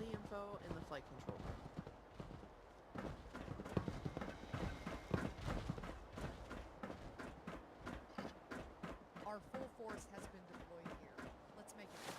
the info in the flight control room. Our full force has been deployed here. Let's make it count.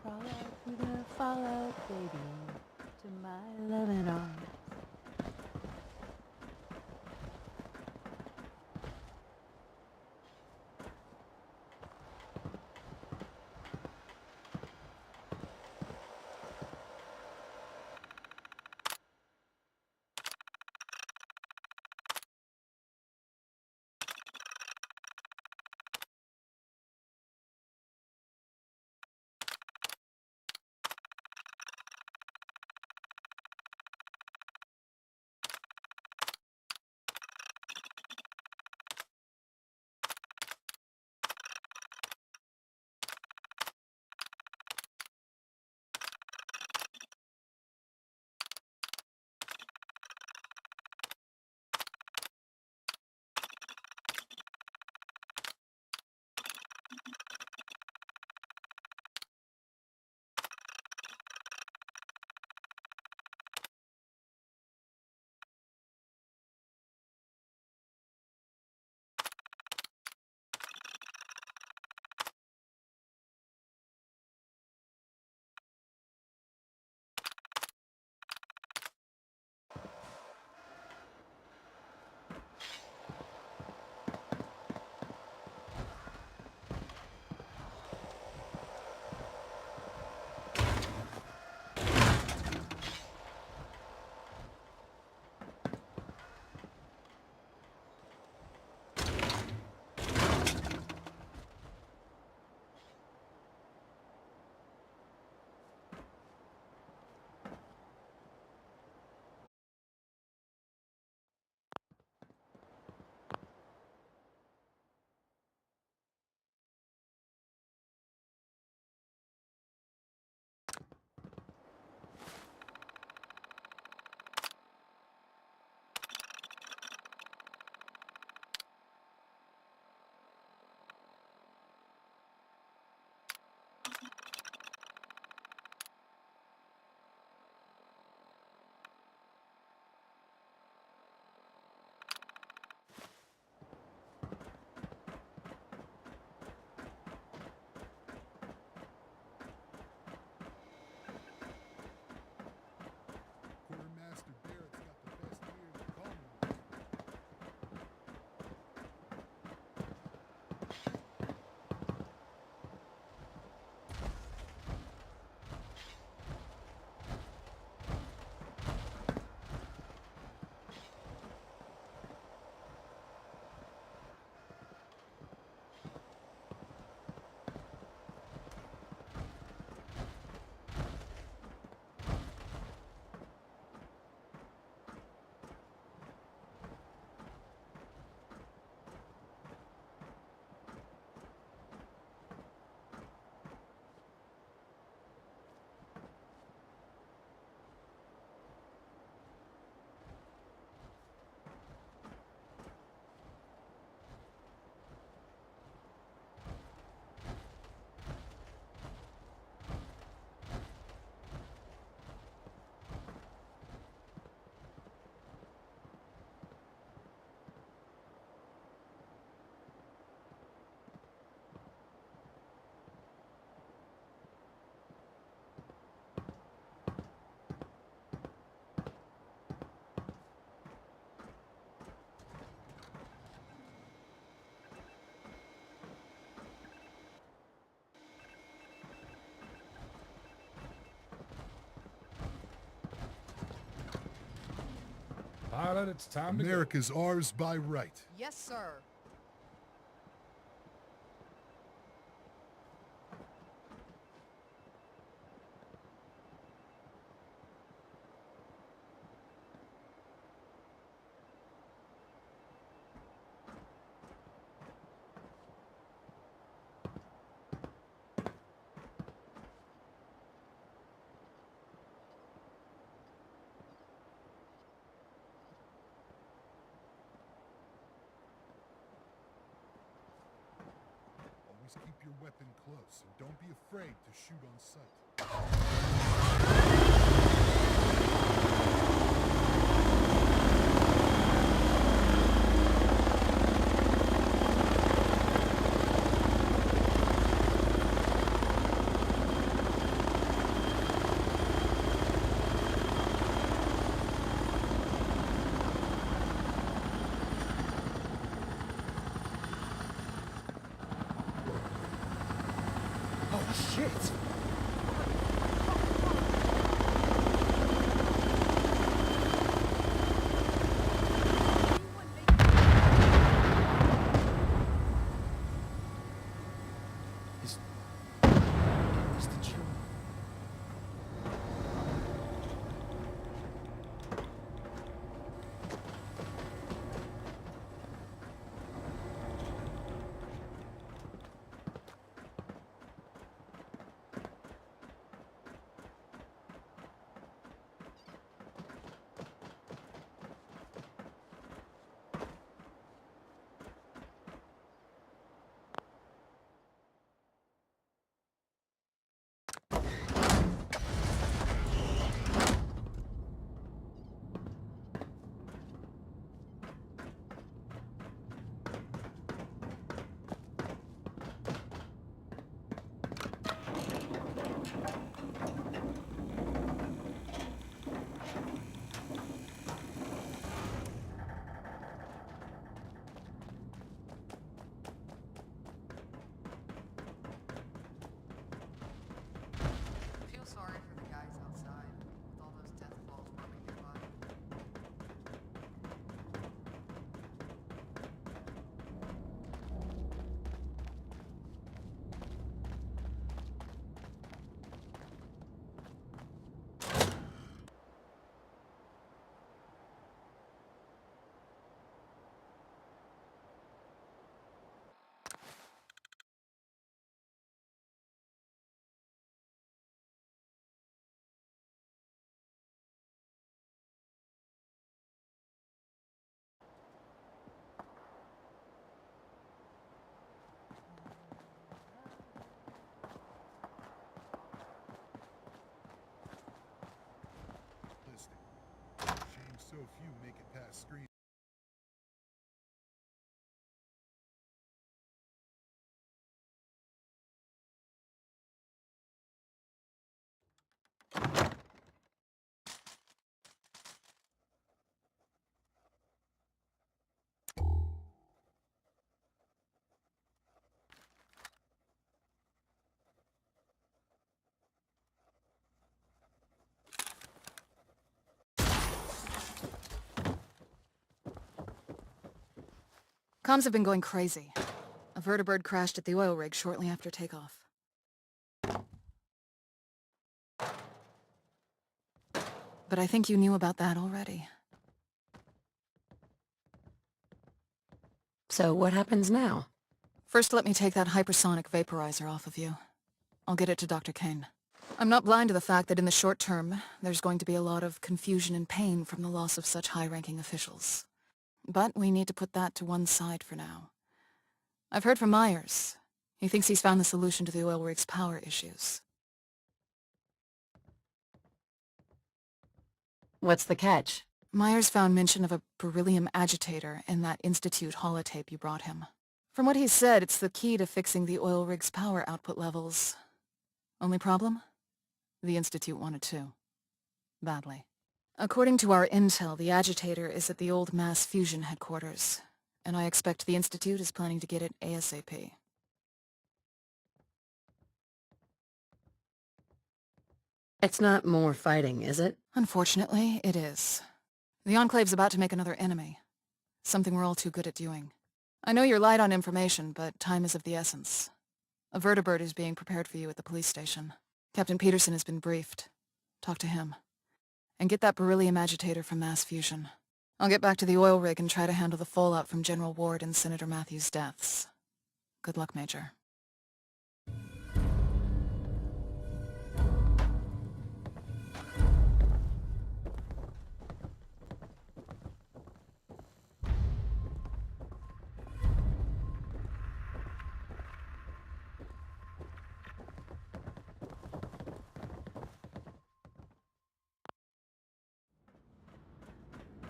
Crawl out through the fallout, baby, to my loving arms. Pilot, it's time to go. America's ours by right. Yes, sir. Always keep your weapon close and don't be afraid to shoot on sight. Oh, shit! Is the channel? Feel sorry for the guys outside with all those death balls roaming nearby. Listening. Shame so few make it past screen. Comms have been going crazy. A vertibird crashed at the oil rig shortly after takeoff. But I think you knew about that already. So what happens now? First, let me take that hypersonic vaporizer off of you. I'll get it to Dr. Kane. I'm not blind to the fact that in the short term, there's going to be a lot of confusion and pain from the loss of such high-ranking officials. But we need to put that to one side for now. I've heard from Myers. He thinks he's found the solution to the oil rig's power issues. What's the catch? Myers found mention of a beryllium agitator in that Institute holotape you brought him. From what he said, it's the key to fixing the oil rig's power output levels. Only problem? The Institute wanted to. Badly. According to our intel, the agitator is at the old mass fusion headquarters, and I expect the Institute is planning to get it ASAP. It's not more fighting, is it? Unfortunately, it is. The Enclave's about to make another enemy. Something we're all too good at doing. I know you're light on information, but time is of the essence. A vertibird is being prepared for you at the police station. Captain Peterson has been briefed. Talk to him. And get that beryllium agitator from Mass Fusion. I'll get back to the oil rig and try to handle the fallout from General Ward and Senator Matthews' deaths. Good luck, Major.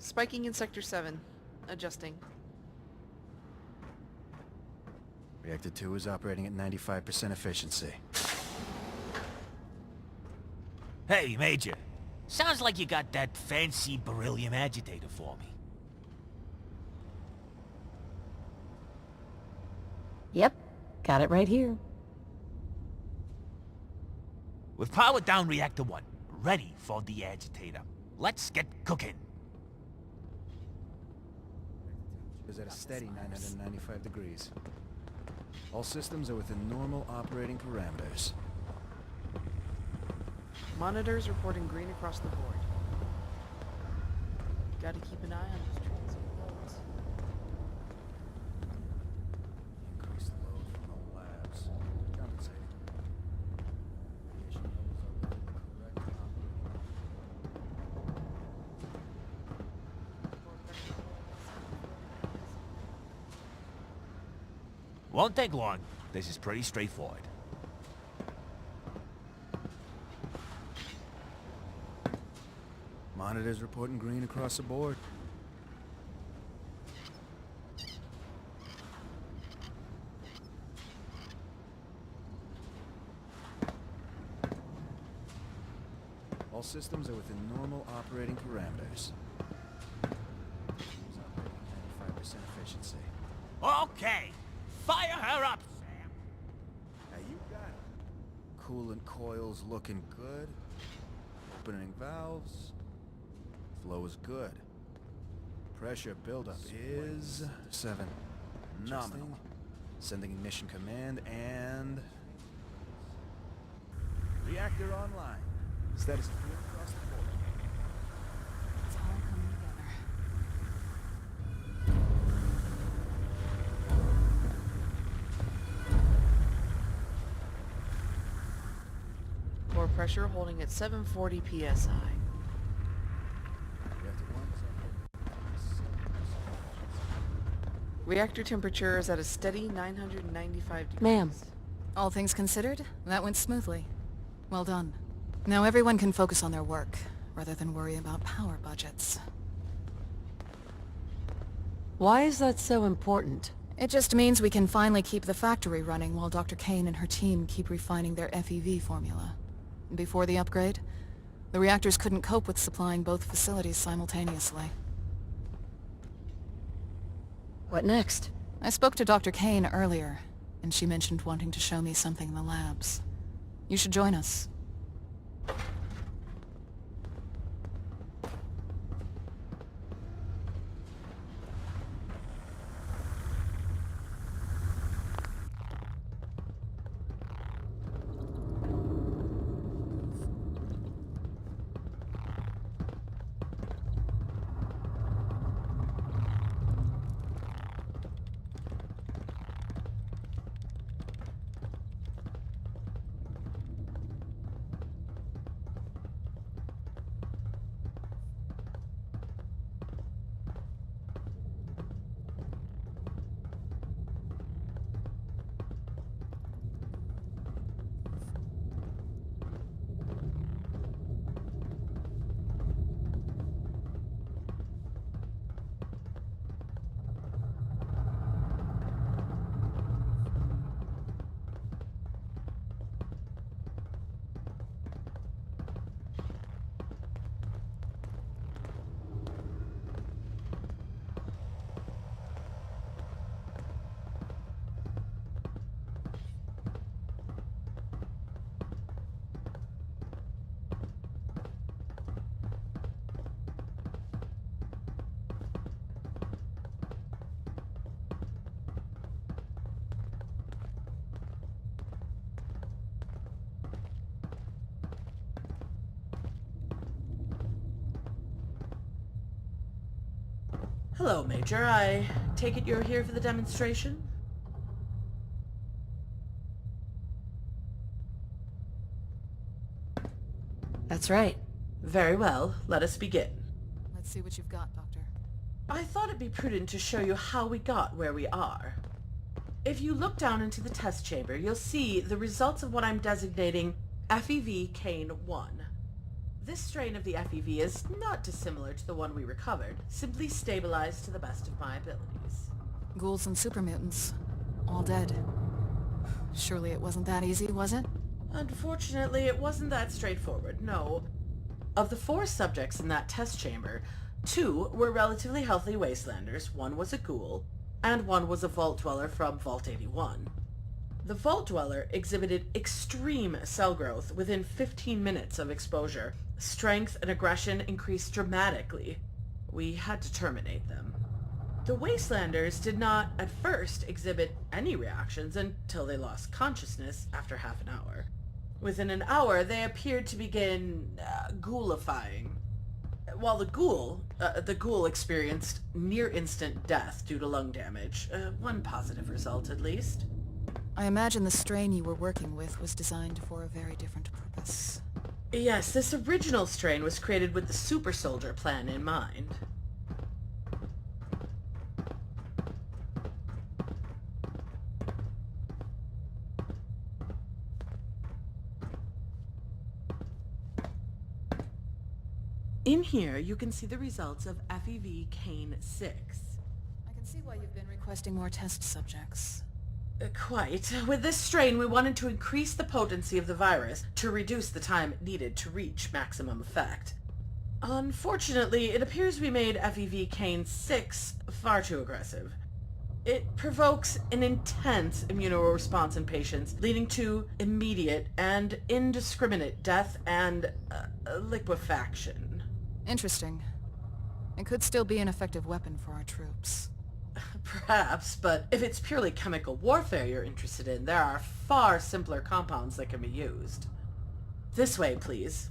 Spiking in Sector 7. Adjusting. Reactor 2 is operating at 95% efficiency. Hey, Major. Sounds like you got that fancy beryllium agitator for me. Yep, got it right here. We've powered down Reactor 1, ready for the agitator. Let's get cooking. Is at a steady 995 degrees. All systems are within normal operating parameters. Monitors reporting green across the board. Gotta keep an eye on those transit loads. Increased load from the labs. Compensating. Radiation levels are within the correct operating. Won't take long. This is pretty straightforward. Monitors reporting green across the board. All systems are within normal operating parameters. Systems operating at 95% efficiency. Okay! Fire her up, Sam! Now you got it. Coolant coils looking good. Opening valves. Flow is good. Pressure buildup is 7. Nominal. Sending ignition command and... Reactor online. Status clear across the board. It's all coming together. Core pressure holding at 740 psi. Reactor 1 is operating at 70%. Reactor temperature is at a steady 995 degrees. Ma'am. All things considered, that went smoothly. Well done. Now everyone can focus on their work, rather than worry about power budgets. Why is that so important? It just means we can finally keep the factory running while Dr. Kane and her team keep refining their FEV formula. Before the upgrade, the reactors couldn't cope with supplying both facilities simultaneously. What next? I spoke to Dr. Kane earlier, and she mentioned wanting to show me something in the labs. You should join us. Hello, Major. I take it you're here for the demonstration? That's right. Very well. Let us begin. Let's see what you've got, Doctor. I thought it'd be prudent to show you how we got where we are. If you look down into the test chamber, you'll see the results of what I'm designating FEV Cane 1. This strain of the FEV is not dissimilar to the one we recovered, simply stabilized to the best of my abilities. Ghouls and super mutants. All dead. Surely it wasn't that easy, was it? Unfortunately, it wasn't that straightforward, no. Of the 4 subjects in that test chamber, 2 were relatively healthy wastelanders, 1 was a ghoul, and 1 was a vault dweller from Vault 81. The vault dweller exhibited extreme cell growth within 15 minutes of exposure. Strength and aggression increased dramatically. We had to terminate them. The wastelanders did not at first exhibit any reactions until they lost consciousness after half an hour. Within an hour, they appeared to begin ghoulifying. While the ghoul experienced near-instant death due to lung damage. One positive result, at least. I imagine the strain you were working with was designed for a very different purpose. Yes, this original strain was created with the super soldier plan in mind. In here, you can see the results of FEV Cane 6. I can see why you've been requesting more test subjects. Quite. With this strain, we wanted to increase the potency of the virus to reduce the time needed to reach maximum effect. Unfortunately, it appears we made FEV Cane 6 far too aggressive. It provokes an intense immunoresponse in patients, leading to immediate and indiscriminate death and liquefaction. Interesting. It could still be an effective weapon for our troops. Perhaps, but if it's purely chemical warfare you're interested in, there are far simpler compounds that can be used. This way, please.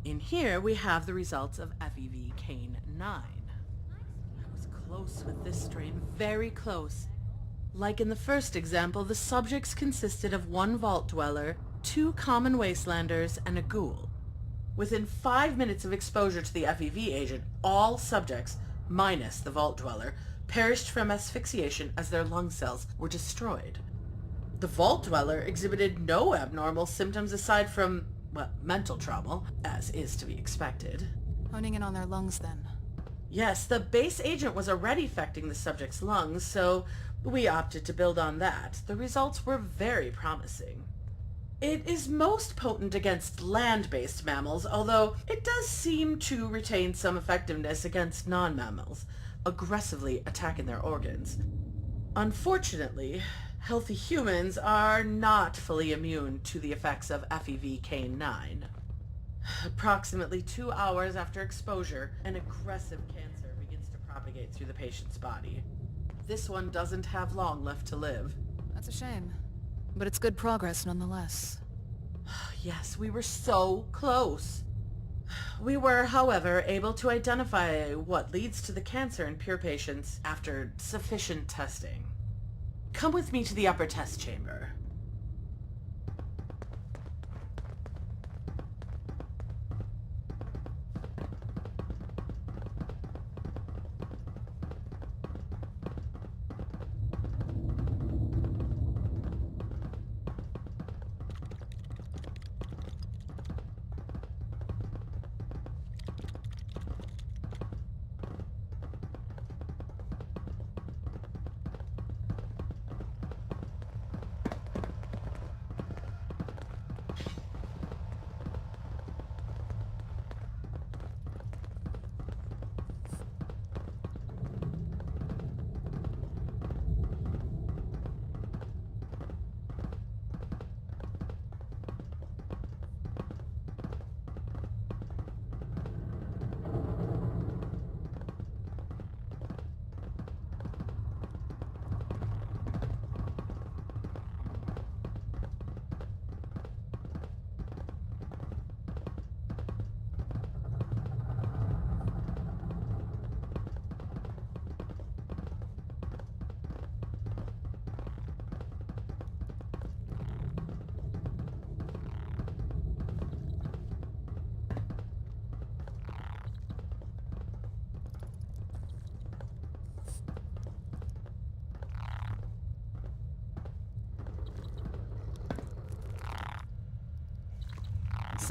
In here, we have the results of FEV Cane 9. Close with this strain, very close. Like in the first example, the subjects consisted of 1 vault dweller, 2 common wastelanders, and a ghoul. Within 5 minutes of exposure to the FEV agent, all subjects, minus the vault dweller, perished from asphyxiation as their lung cells were destroyed. The vault dweller exhibited no abnormal symptoms aside from, well, mental trauma, as is to be expected. Honing in on their lungs, then. Yes, the base agent was already affecting the subject's lungs, so we opted to build on that. The results were very promising. It is most potent against land-based mammals, although it does seem to retain some effectiveness against non-mammals, aggressively attacking their organs. Unfortunately, healthy humans are not fully immune to the effects of FEV Cane 9. Approximately 2 hours after exposure, an aggressive cancer begins to propagate through the patient's body. This one doesn't have long left to live. That's a shame. But it's good progress nonetheless. Yes, we were so close. We were, however, able to identify what leads to the cancer in pure patients after sufficient testing. Come with me to the upper test chamber.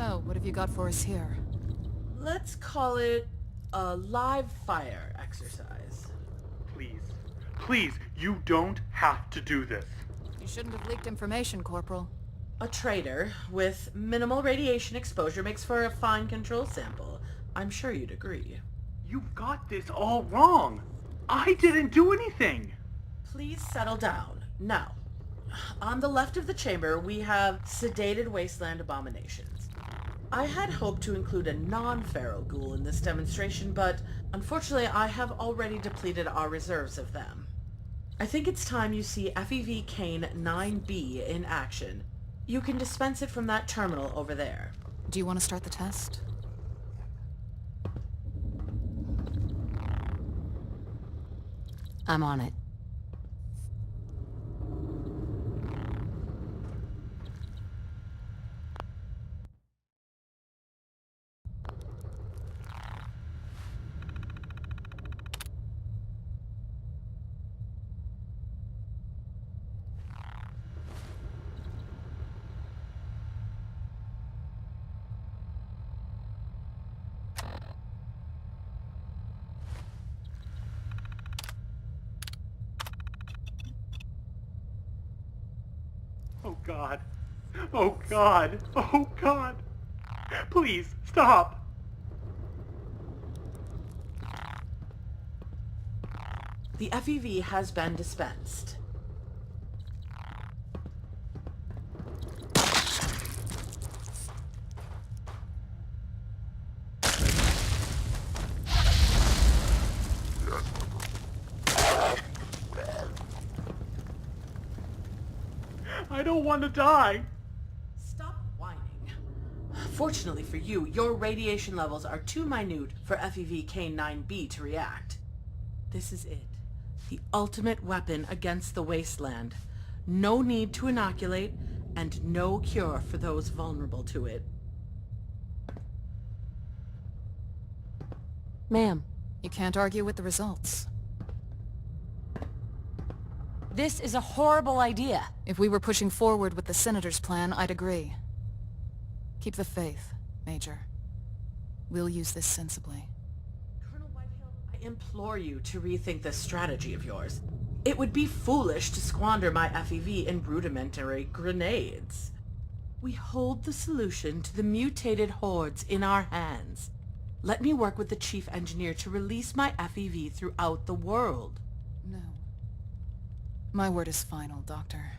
So, what have you got for us here? Let's call it a live fire exercise. Please. Please, you don't have to do this. You shouldn't have leaked information, Corporal. A traitor with minimal radiation exposure makes for a fine control sample. I'm sure you'd agree. You've got this all wrong. I didn't do anything. Please settle down. Now, on the left of the chamber, we have sedated wasteland abominations. I had hoped to include a non-feral ghoul in this demonstration, but unfortunately I have already depleted our reserves of them. I think it's time you see FEV Kane 9B in action. You can dispense it from that terminal over there. Do you want to start the test? I'm on it. Oh God. Oh God. Oh God. Please, stop. The FEV has been dispensed. I don't want to die. Stop whining. Fortunately for you, your radiation levels are too minute for FEV K9B to react. This is it. The ultimate weapon against the wasteland. No need to inoculate, and no cure for those vulnerable to it. Ma'am, You can't argue with the results. this is a horrible idea. If we were pushing forward with the Senator's plan, I'd agree. Keep the faith, Major. We'll use this sensibly. Colonel Whitehill, I implore you to rethink this strategy of yours. It would be foolish to squander my FEV in rudimentary grenades. We hold the solution to the mutated hordes in our hands. Let me work with the Chief Engineer to release my FEV throughout the world. No. My word is final, Doctor.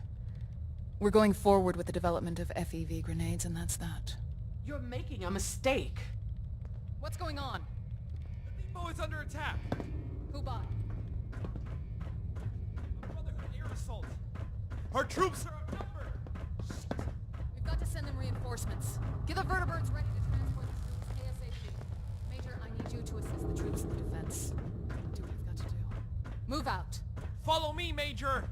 We're going forward with the development of FEV grenades, and that's that. You're making a mistake. What's going on? The depot is under attack. Who by? A brotherhood air assault. Our troops are outnumbered. We've got to send them reinforcements. Get the vertibirds ready to transport the troops ASAP. Major, I need you to assist the troops in the defense. Do what you've got to do. Move out. Follow me, Major.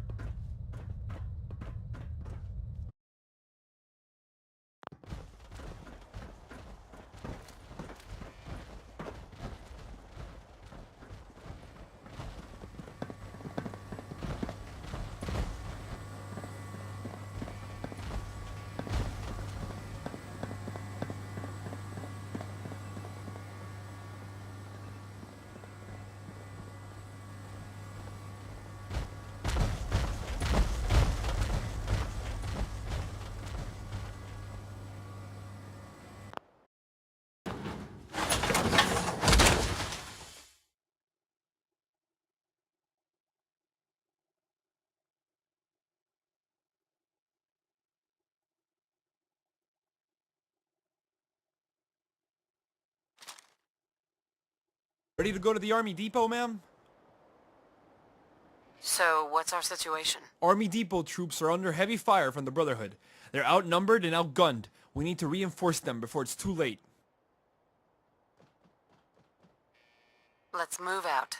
Ready to go to the Army Depot, ma'am? So, what's our situation? Army Depot troops are under heavy fire from the Brotherhood. They're outnumbered and outgunned. We need to reinforce them before it's too late. Let's move out.